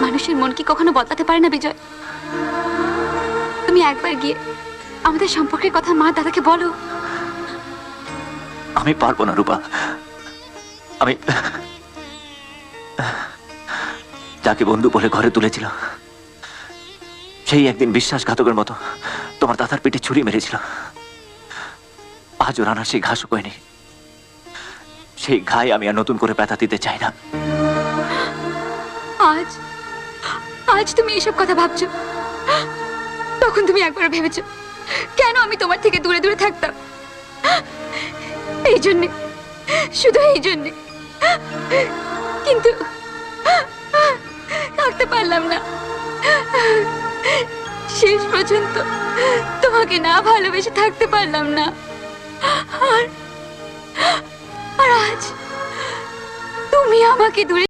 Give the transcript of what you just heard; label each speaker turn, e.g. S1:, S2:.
S1: মানুষের মন কি কখনো বদলাতে পারে না বিজয়? তুমি একবার গিয়ে আমাদের সম্পর্কের কথা মা দাদাকে বলো।
S2: আমি পারবো না রূপা। আমি যাকে বন্ধু বলে ঘরে তুলেছিলাম, সেই একদিন বিশ্বাসঘাতকের মতো তোমার দাদার পেটে ছুরি মেরেছিল। আজও রানার সেই ঘাসও কয়নি। সেই ঘায়ে আমি আর নতুন করে ব্যথা দিতে চাই না।
S1: আজ আজ তুমি এসব কথা ভাবছো, তখন তুমি একবার ভেবেছো কেন আমি তোমার থেকে দূরে দূরে থাকতাম? এই জন্যে, শুধু এই জন্যে। কিন্তু থাকতে পারলাম না। শেষ পর্যন্ত তোমাকে না ভালোবেসে থাকতে পারলাম না। আর আজ তুমি আমাকে দূরে